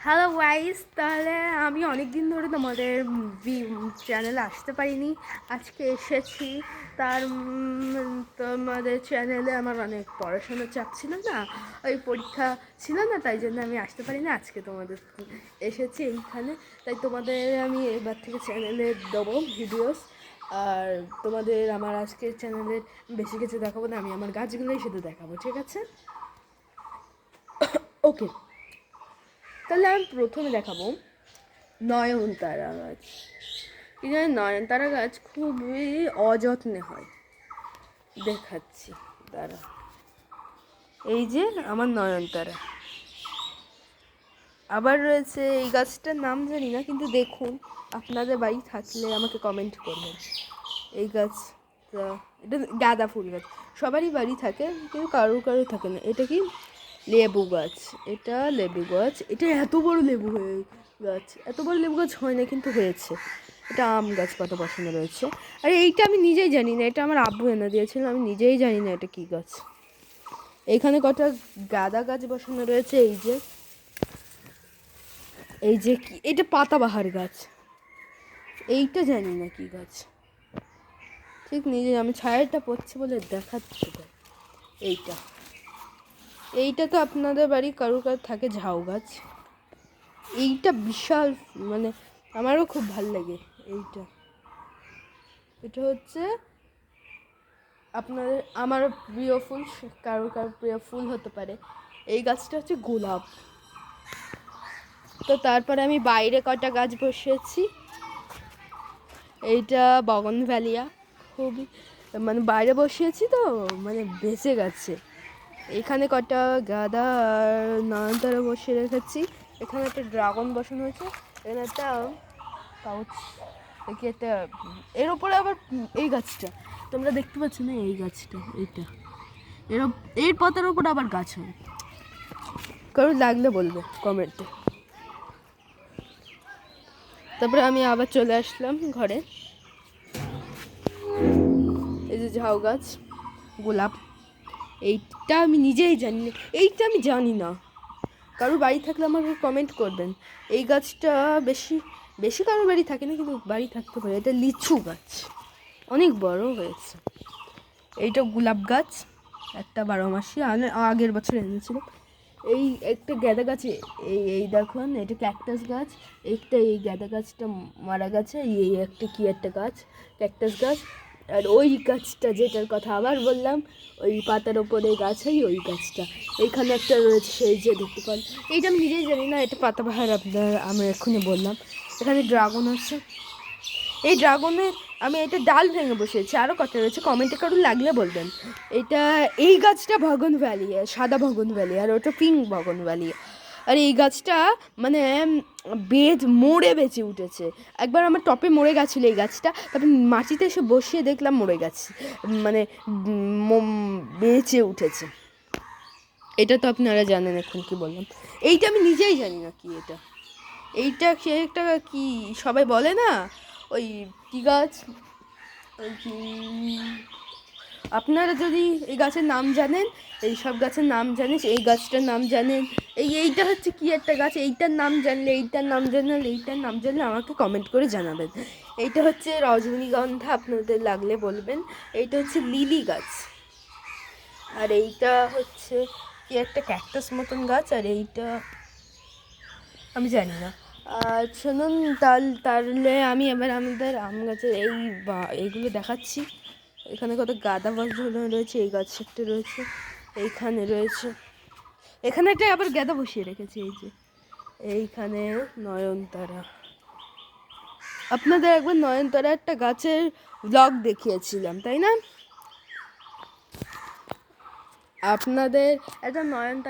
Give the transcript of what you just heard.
Hello guys, তাহলে আমি অনেক দিন ধরে তোমাদের চ্যানেলে আসতে পারিনি। আজকে এসেছি। তোমাদের চ্যানেলে আমার অনেক পড়াশোনার চাপ ছিল না, ওই পরীক্ষা ছিল না, তাই জন্য আমি আসতে পারিনি। আজকে তোমাদের এসেছি এইখানে, তাই তোমাদের আমি এবার থেকে চ্যানেলে দেবো ভিডিওস। আর তোমাদের আমার আজকের চ্যানেলের বেশি কিছু দেখাবো না, আমি আমার গাছগুলোই শুধু দেখাবো, ঠিক আছে? ওকে, তাহলে আমি প্রথমে দেখাবো নয়নতারা গাছ। কি জানেন, নয়নতারা গাছ খুবই অযত্নে হয়। দেখাচ্ছি, তারা এই যে আমার নয়নতারা। আবার রয়েছে এই গাছটার নাম জানি না, কিন্তু দেখুন, আপনাদের বাড়ি থাকলে আমাকে কমেন্ট করবেন। এই গাছটা, এটা গাঁদা ফুল গাছ, সবারই বাড়ি থাকে কিন্তু কারোর থাকে না। এটা কি লেবু গাছ, এটা লেবু গাছ। এটা এত বড় লেবু গাছ, এত বড় লেবু গাছ হয় না কিন্তু হয়েছে। এটা আম গাছ কত বসানো রয়েছে। আর এইটা আমি নিজেই জানি না, এটা আমার আব্বু এনে দিয়েছিল, আমি নিজেই জানি না এটা কি গাছ। এইখানে কটা গাঁদা গাছ বসানো রয়েছে। এই যে কি, এটা পাতাবাহার গাছ। এইটা জানি না কি গাছ, ঠিক নিজে আমি ছায়াটা পড়ছে বলে দেখাচ্ছি। এইটা এইটা তো আপনাদের বাড়ি কারোর থাকে ঝাউ গাছ। এইটা বিশাল, মানে আমারও খুব ভাল লাগে। এটা হচ্ছে আপনাদের আমার প্রিয় ফুল, কারোর প্রিয় ফুল হতে পারে। এই গাছটা হচ্ছে গোলাপ। তো তারপরে আমি বাইরে কটা গাছ বসিয়েছি। এইটা বগনভ্যালিয়া, খুবই মানে বাইরে বসিয়েছি তো, মানে বেঁচে গেছে। এখানে কটা গাঁদা আর নয়নতারা বসিয়ে রেখেছি। এখানে একটা ড্রাগন বসানো হয়েছে। এখানে একটা পাউচ, দেখি একটা, এর ওপরে আবার এই গাছটা তোমরা দেখতে পাচ্ছ না, এই গাছটা, এইটা এর পাতার ওপরে আবার গাছ হয়। কারো লাগলে বলবে কমেন্টে। তারপরে আমি আবার চলে আসলাম ঘরে। এই যে ঝাউ গাছ, গোলাপ, এইটা আমি নিজেই জানি না, এইটা আমি জানি না। কারোর বাড়ি থাকলে আমাকে কমেন্ট করবেন। এই গাছটা বেশি বেশি কারোর বাড়ি থাকে না, কিন্তু বাড়ি থাকতে পারে। এটা লিচু গাছ, অনেক বড় হয়েছে। এইটা গোলাপ গাছ, একটা 12 মাসি, আগের বছর এনেছিলাম। এই একটা গাঁদা গাছে, এই দেখুন, এটা ক্যাকটাস গাছ। এই গাঁদা গাছটা মারা গেছে। এই একটা কি একটা গাছ, ক্যাকটাস গাছ। আর ওই গাছটা যেটার কথা আবার বললাম, ওই পাতার ওপরে গাছ হয়, ওই গাছটা এইখানে একটা রয়েছে, সেই যে দেখতে পান। এইটা আমি নিজেই জানি না, এটা পাতাবাহার, আমি এক্ষুনি বললাম। এখানে ড্রাগন আছে। এই ড্রাগনের আমি এটা ডাল ভেঙে বসেছি। আরও কত রয়েছে, কমেন্টে কারোর লাগলে বলবেন। এই গাছটা ভগনভ্যালিয়া, সাদা ভগনভ্যালিয়া, আর ওটা পিঙ্ক ভগনভ্যালিয়া। আর এই গাছটা মানে মরে বেঁচে উঠেছে। একবার আমার টপে মরে গেছিলো এই গাছটা, তারপর মাটিতে এসে বসিয়ে দেখলাম মরে গেছে, মানে বেঁচে উঠেছে। এটা তো আপনারা জানেন, এখন কি বললাম। এইটা আমি নিজেই জানি না কি এটা। এইটা সে একটা কি সবাই বলে না, ওই কি গাছ, ওই কি, আপনারা যদি এই গাছের নাম জানেন, এই সব গাছের নাম জানেন, এই গাছটার নাম জানেন, এইটা হচ্ছে কি একটা গাছ, এইটার নাম জানলে, এইটার নাম জানলে আমাকে কমেন্ট করে জানাবেন। এইটা হচ্ছে রজনীগন্ধা, আপনাদের লাগলে বলবেন। এইটা হচ্ছে লিলি গাছ। আর এইটা হচ্ছে কি একটা ক্যাকটাস মতন গাছ। আর এইটা আমি জানি না। আর শুনুন, তাহলে আমি এবার আমাদের আম গাছের এইগুলো দেখাচ্ছি। এখানে কত গাঁদা গাছ রয়েছে, এই গাছ একটা রয়েছে, এইখানে রয়েছে। এখানে একটা আবার গাঁদা বসিয়ে রেখেছি। এই যে এইখানে নয়নতারা, আপনাদের একবার নয়নতারা একটা গাছের ব্লগ দেখিয়েছিলাম, তাই না? আপনাদের একটা নয়নতারা